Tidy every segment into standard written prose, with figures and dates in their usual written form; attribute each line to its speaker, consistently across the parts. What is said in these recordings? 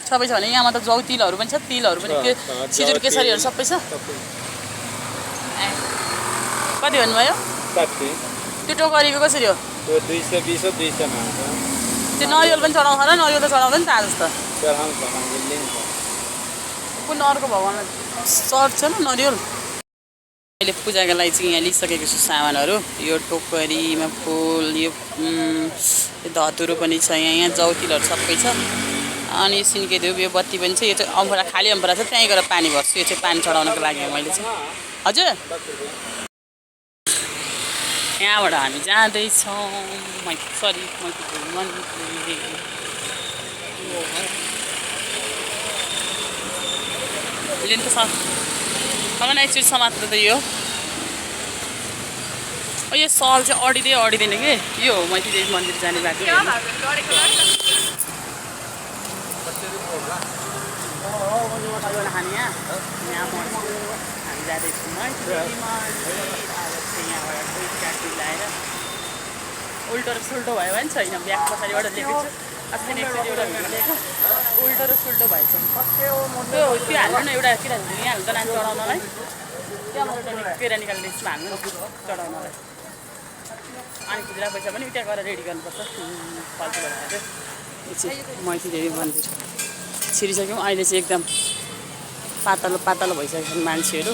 Speaker 1: सबै छ भने यहाँमा त जौ तिलहरू पनि छ तिलहरू पनि सिजुर केसरीहरू सबै छ कति भन्नुभयो
Speaker 2: 60
Speaker 1: त्यो टोकरीको कसरी हो
Speaker 2: त्यो 220 हो 200 मा हुन्छ
Speaker 1: त्यो नरिवल पनि चढाउँछ होला नरिवल त चढाउँदैन त आज त
Speaker 2: चढाउँछ लिन्छ
Speaker 1: कुन अर्को भगवानलाई चढ्छ न नरिवल अहिले पूजाको लागि चाहिँ यहाँ लिइसकेको छु सामानहरू यो टोकरीमा फुल यो धतुरो पनि छ यहाँ जौतिलहरू सबै छ अनि सिन्के धुप यो बत्ती पनि छ यो चाहिँ अम्फरा खाली अम्फरा छ त्यहीँ गएर पानी भर्छु यो चाहिँ पानी चढाउनको लागि मैले चाहिँ हजुर यहाँबाट हामी जाँदैछौँ सरी लिनु त भगवान एकचोटि समात्र त यो यो सल चाहिँ अडिँदैन कि यो हो मैत्री देवी मन्दिर जाने बाटो यहाँ हामी जाँदैछौँ मैत्री देवी मन्दिर लाएर उल्टो र सुल्टो भयो भने छैन ब्याग पछाडिबाट लेखेको छु अस्ति एकचोटि एउटा लेखेको उल्टो र सुल्टो भएछ त्यो हाल्नु न एउटा किनभने यहाँ हाल्नु त नानी चढाउनलाई त्यहाँबाट एउटा केरा निकाल्ने यसमा हाल्नु चढाउनलाई अनि खुद्रा पैसा पनि त्यहाँ गएर रेडी गर्नुपर्छ फाल्तु भएर चाहिँ यो चाहिँ मैत्री देवी मन्दिर छिरिसक्यौँ अहिले चाहिँ एकदम पातलो भइसकेको छन् मान्छेहरू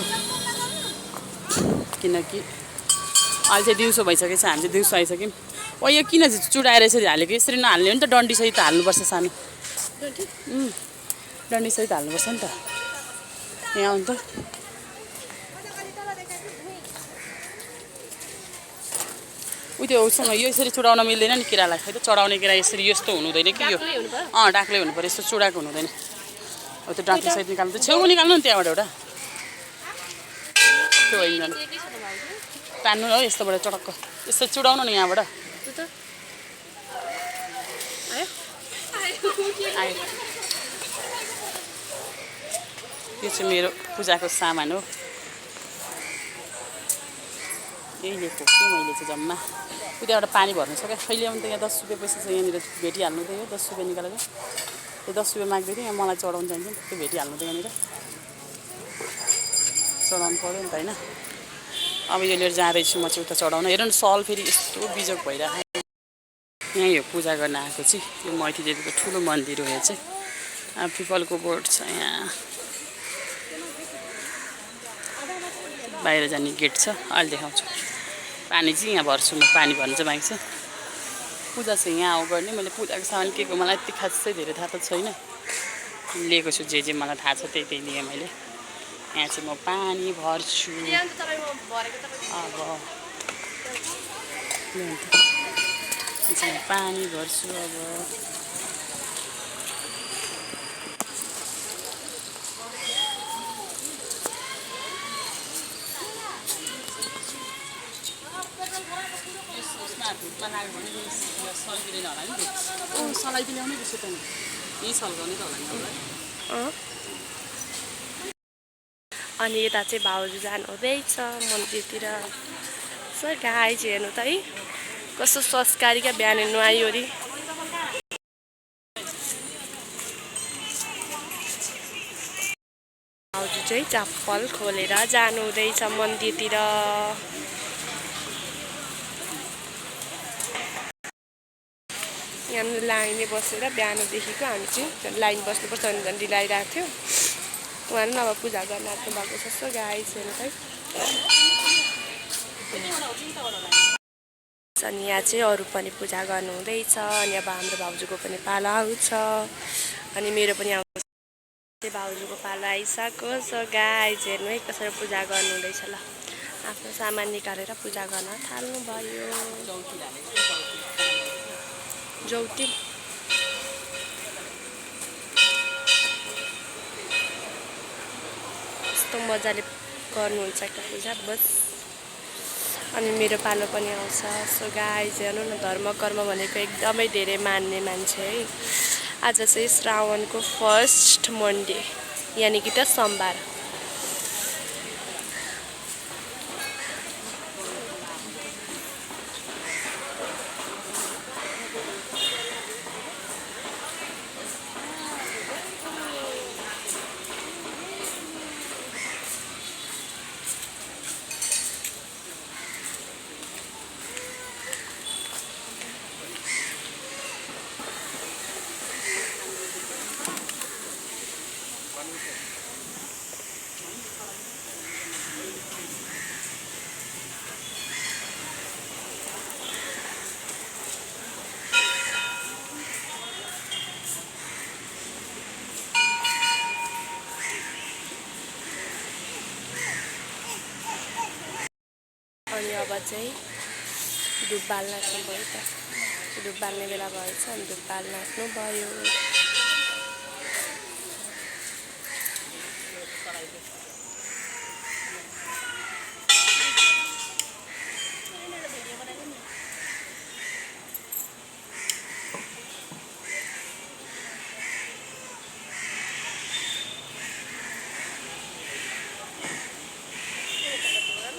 Speaker 1: किनकि अहिले चाहिँ दिउँसो भइसकेको छ हामी चाहिँ दिउँसो आइसक्यौँ ओ यो किन चाहिँ चुडाएर यसरी हालेको यसरी नहाल्ने हो नि त डन्डीसहित हाल्नुपर्छ सानो डन्डीसहित हाल्नुपर्छ नि त यहाँ आउनु त त्यो उसँग यो यसरी चुडाउन मिल्दैन नि किरालाई खै त चढाउने किरा यसरी यस्तो हुनु हुँदैन कि यो डाक्लै हुनु पऱ्यो यस्तो चुडाएको हुनु हुँदैन अब त्यो डाक्लीसहित निकाल्नु त छेउमा निकाल्नु नि त्यहाँबाट एउटा त्यो होइन तान्नु हो यस्तोबाट चटक्क यस्तो चुडाउनु नि यहाँबाट यो चाहिँ मेरो पूजाको सामान हो यही लिएको कि मैले चाहिँ जम्मा त्यहाँबाट पानी भर्नु छ क्या कहिले आउनु त यहाँ 10 रुपियाँ पैसा छ यहाँनिर भेटिहाल्नु त यो 10 रुपियाँ निकालेर त्यो 10 रुपियाँ माग्दै थियो यहाँ मलाई चढाउनु चाहिन्छ नि त्यो भेटिहाल्नु त यहाँनिर चढाउनु पऱ्यो नि त होइन अब यो लिएर जाँदैछु म चाहिँ उता चढाउन हेर न सल फेरि यस्तो बिजोग भइरहेको यहाँ यो पूजा गर्न आएको चाहिँ यो मैत्री देवीको ठुलो मन्दिर हो यो चाहिँ पिपलको बोर्ड छ यहाँ बाहिर जाने गेट छ अहिले देखाउँछु पानी चाहिँ यहाँ भर्छु म पानी भर्नु चाहिँ बाँकी छ पूजा चाहिँ यहाँ आऊ गर्ने मैले पूजाको सामान के को मलाई यति खासै धेरै थाहा त छैन लिएको छु जे मलाई थाहा छ त्यही लिएँ मैले यहाँ चाहिँ म पानी भर्छु अब पानी भर्छु अब सलाई ल्याउने त्यसो त यहीँ सल्काउने त होला नि
Speaker 3: अनि यता चाहिँ भाउजू जानु हुँदैछ मन्दिरतिर सो गाई चाहिँ हेर्नु त है कस्तो संस्कारी क्या बिहान नुहायो अरे भाउजू चाहिँ चप्पल खोलेर जानु हुँदैछ मन्दिरतिर यहाँ लाइनै बसेर बिहानदेखिको हामी चाहिँ लाइन बस्नुपर्छ भने झन् ढिलाइरहेको थियो उहाँहरू अब पूजा गर्न आएको भएको छ सो गाई छैन है अनि यहाँ चाहिँ अरू पनि पूजा गर्नु हुँदैछ अनि अब हाम्रो भाउजूको पनि पालो आउँछ अनि मेरो पनि आउँछ भाउजूको पालो आइसक्यो सो गाई चाहिँ हेर्नु है कसरी पूजा गर्नु हुँदैछ ल आफ्नो सामान निकालेर पूजा गर्न थाल्नु भयो जौतिल यस्तो मजाले गर्नुहुन्छ पूजा बस अनि मेरो पालो पनि आउँछ सो गाई हेर्नु न धर्म कर्म भनेको एकदमै धेरै मान्ने मान्छे है आज चाहिँ श्रावणको फर्स्ट मन्डे यानि कि त सोमबार चाहिँ धुप बाल्न भयो त धुप बाल्ने बेला भएछ अनि धुप बाल्न भयो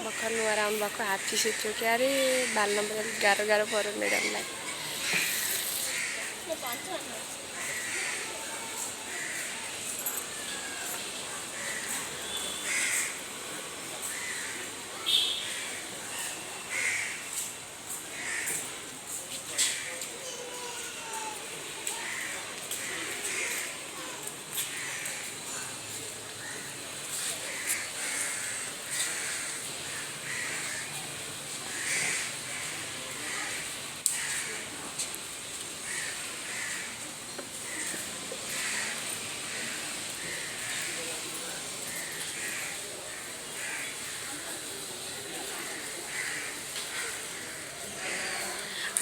Speaker 3: भर्खर नुहाएर आउनु भएको हात चिसो क्या अरे बाल्न पनि अलिक गाह्रो पऱ्यो म्याडमलाई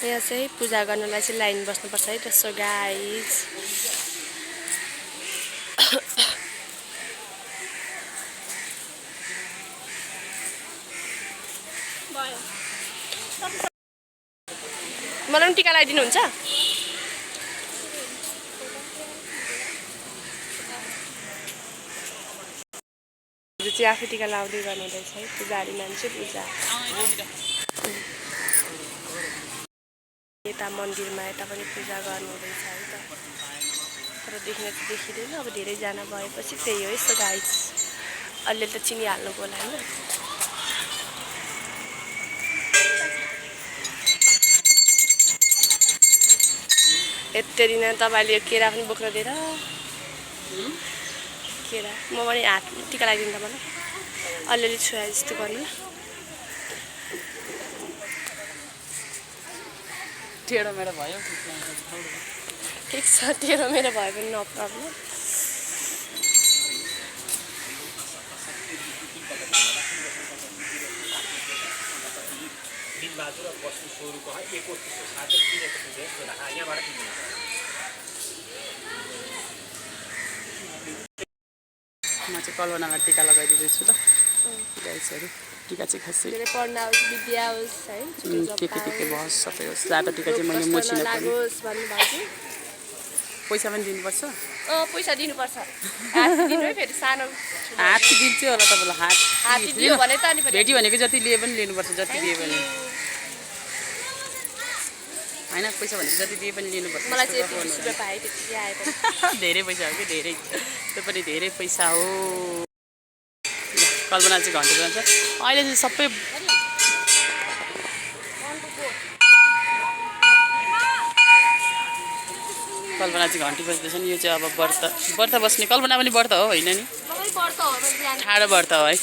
Speaker 3: यहाँ चाहिँ पूजा गर्नलाई चाहिँ लाइन बस्नुपर्छ है त्यसो गाइस मलाई पनि टिका लगाइदिनुहुन्छ चाहिँ आफै टिका लाउँदै गर्नुहुँदैछ है पुजारी मान्छे पूजा यता मन्दिरमा यता पनि पूजा गर्नुहुँदैछ है त तर देख्न चाहिँ देखिँदैन अब धेरैजना भएपछि त्यही हो यस्तो गाइस अलिअलि त चिनिहाल्नु होला होइन यति दिन तपाईँले यो केरा पनि बोक्न दिएर केरा म पनि हात टिका लगाइदिनु त मलाई अलिअलि छुवा जस्तो गर्नु
Speaker 1: टेढो मेरो भयो
Speaker 3: ठिक छ टेढो मेरो भयो पनि नो प्रब्लम
Speaker 1: म चाहिँ कल्पनालाई टिका लगाइदिँदैछु ल गाइसहरू टिका चाहिँ खासै
Speaker 3: धेरै पढ्न आओस् विद्या होस् है
Speaker 1: के होस् सबै होस् जाँदा टिका चाहिँ मैले मुछिन
Speaker 3: लागोस् भन्नुभएको
Speaker 1: पैसा पनि दिनुपर्छ
Speaker 3: पैसा दिनुपर्छ हात दिनु है फेरि सानो
Speaker 1: हात दिन्छु होला तपाईँलाई
Speaker 3: हात दियो भने त अनि
Speaker 1: भेट्यो भनेको जति लिए पनि लिनुपर्छ जति दिए पनि होइन पैसा भनेको जति दिए पनि लिनुपर्छ
Speaker 3: मलाई चाहिँ 20 रुपैयाँ पाएँ त्यति आयो पनि
Speaker 1: धेरै पैसा हो कि धेरै त्यो पनि धेरै पैसा हो कल्पना चाहिँ घन्टा जान्छ अहिले चाहिँ सबै कल्पना चाहिँ घन्टी बस्दैछ नि यो चाहिँ अब व्रत बस्ने कल्पना पनि व्रत हो होइन नि ठाडो व्रत हो है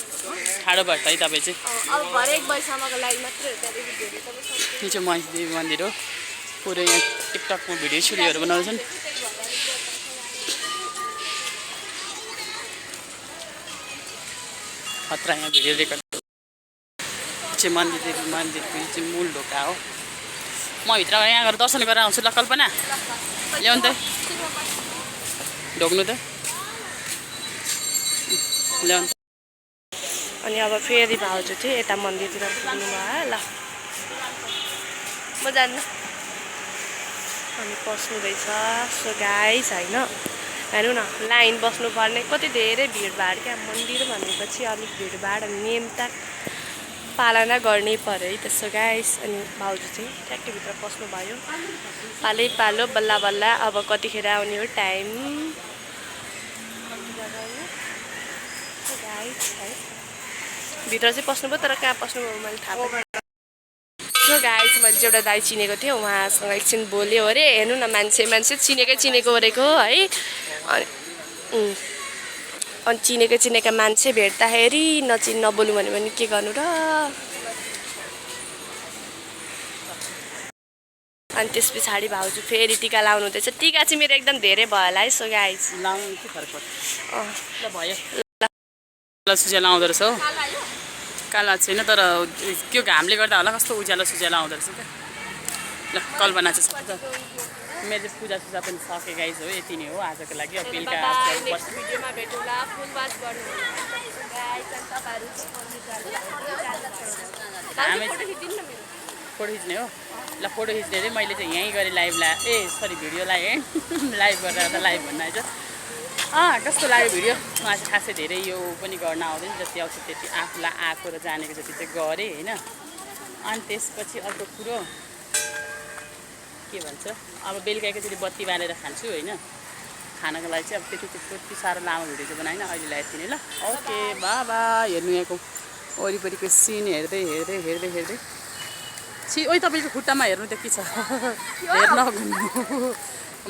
Speaker 1: ठाडो व्रत है तपाईँ चाहिँ यो चाहिँ महेशदेवी मन्दिर हो पुरै यहाँ टिकटकमा भिडियो सुडियोहरू बनाउँछन् खतरा यहाँ भिडियो रेकर्ड चाहिँ मन्दिरको चाहिँ मूल ढोका हो म भित्र यहाँ गएर दर्शन गरेर आउँछु ल कल्पना ल्याउनु त ढोक्नु त ल्याउनु
Speaker 3: अनि अब फेरि भाउजू चाहिँ यता मन्दिरतिर पुग्नु भयो ल म जान्न अनि पस्नुहुँदैछ सो गाइस होइन हेर्नु न लाइन बस्नुपर्ने कति धेरै भिडभाड क्या मन्दिर भनेपछि अलिक भिडभाड नियम त पालना गर्नै पर्यो है त्यसो गाइस अनि भाउजू चाहिँ ट्याक्कै भित्र पस्नुभयो पालै पालो बल्ल बल्ल अब कतिखेर आउने हो टाइम गाइस है भित्र चाहिँ पस्नुभयो तर कहाँ पस्नुभयो मैले थाहा पाएँ सो गाइस मैले चाहिँ एउटा दाइ चिनेको थिएँ उहाँसँग एकछिन बोल्यो अरे हेर्नु न मान्छे चिनेको गरेको है अनि चिनेका मान्छे भेट्दाखेरि नबोल्नु भन्यो भने के गर्नु र अनि त्यस पछाडि भाउजू फेरि टिका लाउनु हुँदैछ टिका चाहिँ मेरो एकदम धेरै भयो होला है सो गाइस
Speaker 1: लाउनु के फरक पर्छ ल भयो ल सुझा लाउँदो रहेछ हो काला छैन तर त्यो घामले गर्दा होला कस्तो उज्यालो सुज्यालो आउँदो रहेछ क्या ल कल्पना चाहिँ सबै मेरो चाहिँ पूजासुजा पनि सके गाइज हो यति नै हो आजको लागि अब बेलुका
Speaker 3: नेक्स्ट भिडियोमा भेटौँला फुलवास गर्नु
Speaker 1: हामी फोटो खिच्ने हो ल फोटो खिच्ने अरे मैले चाहिँ यहीँ गरेँ लाइभ सरी भिडियो लाएँ है लाइभ गरेर त लाइभ भन्नु आएछ कस्तो लाग्यो भिडियो मलाई चाहिँ खासै धेरै यो पनि गर्न आउँदैन जति आउँछ त्यति आफूलाई आएको र जानेको जति चाहिँ गरेँ होइन अनि त्यसपछि अर्को कुरो के भन्छ अब बेलुका एकैचोटि बत्ती बालेर खान्छु होइन खानको लागि चाहिँ अब त्यति साह्रो लामो भिडियो चाहिँ बनाएन अहिलेलाई यति नै ल ओके बाबा हेर्नु यहाँको वरिपरिको सिन हेर्दै हेर्दै हेर्दै हेर्दै ओइ तपाईँको खुट्टामा हेर्नु त के छ हेर्न घुम्नु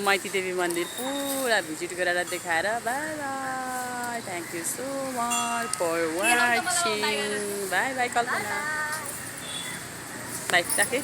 Speaker 1: माइती देवी मन्दिर पुरा भिजिट गरेर देखाएर bye bye thank you so much for watching bye bye Kalpana bye राखेँ